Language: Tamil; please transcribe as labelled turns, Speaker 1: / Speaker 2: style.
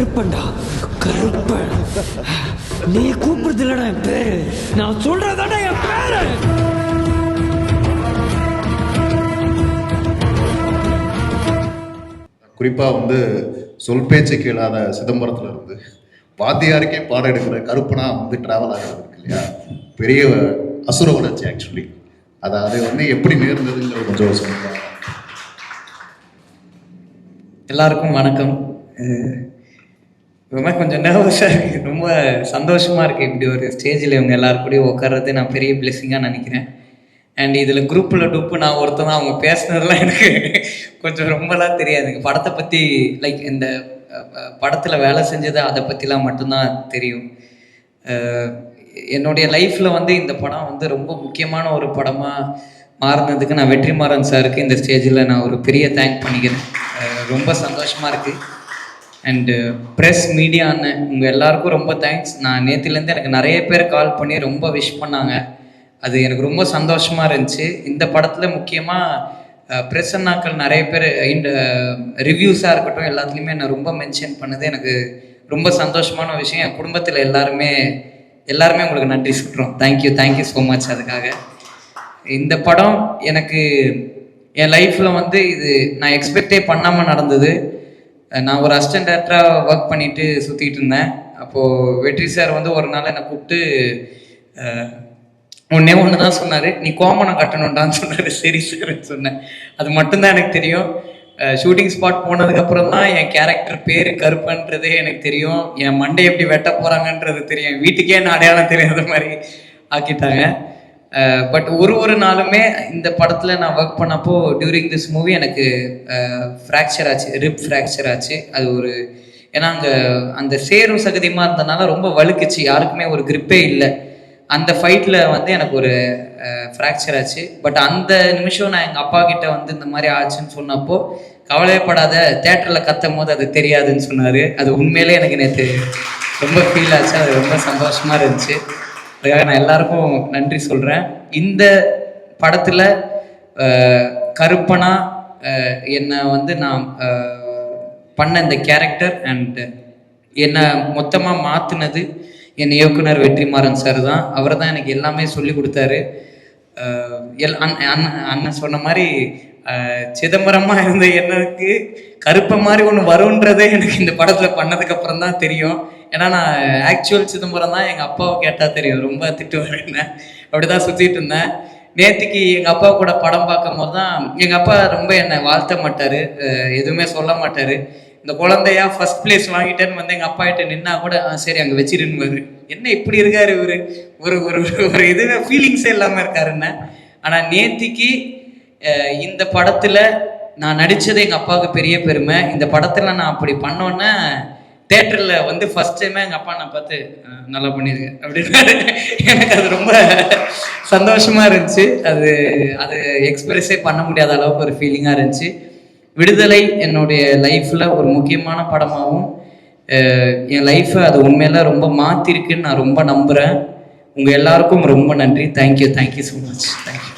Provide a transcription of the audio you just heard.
Speaker 1: கருப்பண்டா, கருப்பன். நீ கூப்பிடுறது இல்லடா என் பேரு, நான் சொல்றதாடா என் பேரு.
Speaker 2: குறிப்பாக வந்து சொல் பேச்சு கேளாத சிதம்பரத்தில் இருந்து வாத்தியாருக்கே பாடம் எடுக்கிற கருப்பனா வந்து ட்ராவல் ஆகிறது இருக்கு இல்லையா, பெரிய அசுர வளர்ச்சி ஆக்சுவலி. அது வந்து எப்படி நேர்ந்ததுங்கிறது கொஞ்சம் சொல்லுவாங்க.
Speaker 3: எல்லாருக்கும் வணக்கம். ரொம்ப கொஞ்சம் நர்வஸாக இருக்குது, ரொம்ப சந்தோஷமாக இருக்குது. இப்படி ஒரு ஸ்டேஜில் இவங்க எல்லாருக்கூடயும் உட்கார்றது நான் பெரிய பிளெஸிங்காக நினைக்கிறேன். அண்ட் இதில் குரூப்பில் டூப்பு நான் ஒருத்தன் அவங்க பேசுனதெல்லாம் எனக்கு கொஞ்சம் ரொம்பலாம் தெரியாதுங்க. படத்தை பற்றி லைக் இந்த படத்தில் வேலை செஞ்சது அதை பற்றிலாம் மட்டும்தான் தெரியும். என்னுடைய லைஃப்பில் வந்து இந்த படம் வந்து ரொம்ப முக்கியமான ஒரு படமாக மாறினதுக்கு நான் வெற்றிமாறன் சாருக்கு இந்த ஸ்டேஜில் நான் ஒரு பெரிய தேங்க் பண்ணிக்கிறேன். ரொம்ப சந்தோஷமாக இருக்குது. அண்டு ப்ரெஸ் மீடியா அண்ணன் உங்கள் எல்லாருக்கும் ரொம்ப தேங்க்ஸ். நான் நேற்றுலேருந்து எனக்கு நிறைய பேர் கால் பண்ணி ரொம்ப விஷ் பண்ணாங்க. அது எனக்கு ரொம்ப சந்தோஷமாக இருந்துச்சு. இந்த படத்தில் முக்கியமாக ப்ரெஸ் அண்ணாக்கள் நிறைய பேர் இந்த ரிவ்யூஸாக இருக்கட்டும் எல்லாத்துலேயுமே என்னை ரொம்ப மென்ஷன் பண்ணது எனக்கு ரொம்ப சந்தோஷமான விஷயம். என் குடும்பத்தில் எல்லாருமே உங்களுக்கு நன்றி சொல்கிறோம். Thank you so much. அதுக்காக இந்த படம் எனக்கு என் லைஃப்பில் வந்து இது நான் எக்ஸ்பெக்டே பண்ணாமல் நடந்தது. நான் ஒரு அசிஸ்டன்ட் டேரக்டராக ஒர்க் பண்ணிட்டு சுற்றிக்கிட்டு இருந்தேன். அப்போது வெற்றி சார் வந்து ஒரு நாள் என்னை கூப்பிட்டு ஒன்று தான் சொன்னார், நீ கோமணம் கட்டணுன்டான்னு சொன்னார். சரி சார்ன்னு சொன்னேன். அது மட்டும்தான் எனக்கு தெரியும். ஷூட்டிங் ஸ்பாட் போனதுக்கப்புறம் தான் என் கேரக்டர் பேர் கருப்பன்றதே எனக்கு தெரியும். என் மண்டை எப்படி வெட்ட போகிறாங்கன்றது தெரியும். வீட்டுக்கே என்ன அடையாளம் தெரியாத மாதிரி ஆக்கிட்டாங்க. பட் ஒரு நாளுமே இந்த படத்தில் நான் ஒர்க் பண்ணப்போ டியூரிங் திஸ் மூவி எனக்கு ஃப்ராக்சர் ஆச்சு, ரிப் ஃப்ராக்சர் ஆச்சு. அது ஒரு ஏன்னா அங்கே அந்த சேரும் சகதியமாக இருந்ததுனால ரொம்ப வழுக்குச்சு, யாருக்குமே ஒரு கிரிப்பே இல்லை. அந்த ஃபைட்டில் வந்து எனக்கு ஒரு ஃப்ராக்சர் ஆச்சு. பட் அந்த நிமிஷம் நான் எங்கள் அப்பா கிட்டே வந்து இந்த மாதிரி ஆச்சுன்னு சொன்னப்போ, கவலைப்படாத, தேட்டரில் கத்தும் போது அது தெரியாதுன்னு சொன்னார். அது உண்மையிலே எனக்கு நேற்று ரொம்ப ஃபீல் ஆச்சு. அது ரொம்ப சந்தோஷமாக இருந்துச்சு. அதுக்காக நான் எல்லாருக்கும் நன்றி சொல்கிறேன். இந்த படத்தில் கருப்பனா என்னை வந்து நான் பண்ண இந்த கேரக்டர் அண்ட் என்னை மொத்தமாக மாற்றினது என் இயக்குனர் வெற்றிமாறன் சார் தான். அவர் தான் எனக்கு எல்லாமே சொல்லி கொடுத்தாரு. அண்ணன் சொன்ன மாதிரி சிதம்பரமாக இருந்த எனக்கு கருப்பை மாதிரி ஒன்று வரும்ன்றதே எனக்கு இந்த படத்தில் பண்ணதுக்கப்புறம் தான் தெரியும். ஏன்னா நான் ஆக்சுவல் சிதம்பரம் தான் எங்கள் அப்பாவை கேட்டால் தெரியும், ரொம்ப திட்டுவார் என்ன. அப்படி தான் சுற்றிட்டு இருந்தேன். நேற்றுக்கு எங்கள் அப்பா கூட படம் பார்க்கும் போது தான் எங்கள் அப்பா ரொம்ப என்னை வாழ்த்த மாட்டார், எதுவுமே சொல்ல மாட்டார். இந்த குழந்தையா ஃபர்ஸ்ட் பிளேஸ் வாங்கிட்டேன்னு வந்து எங்கள் அப்பா கிட்ட நின்னா கூட சரி அங்கே வச்சிருன்னு, என்ன இப்படி இருக்காரு இவர், ஒரு ஒரு ஒரு இதுவே ஃபீலிங்ஸே இல்லாமல் இருக்காருன்னு. ஆனால் நேத்திக்கு இந்த படத்தில் நான் நடித்தது எங்கள் அப்பாவுக்கு பெரிய பெருமை. இந்த படத்தில் நான் அப்படி பண்ணோன்னே தேட்டரில் வந்து ஃபஸ்ட் டைமே எங்கள் அப்பா நான் பார்த்து நல்லா பண்ணியிருக்கேன் அப்படின்னு எனக்கு அது ரொம்ப சந்தோஷமாக இருந்துச்சு. அது எக்ஸ்பிரஸே பண்ண முடியாத அளவுக்கு ஒரு ஃபீலிங்காக இருந்துச்சு. விடுதலை என்னுடைய லைஃப்பில் ஒரு முக்கியமான படமாகவும் என் லைஃப்பை அது உண்மையில ரொம்ப மாற்றிருக்குன்னு நான் ரொம்ப நம்புகிறேன். உங்கள் எல்லாருக்கும் ரொம்ப நன்றி. Thank you so much. தேங்க்யூ.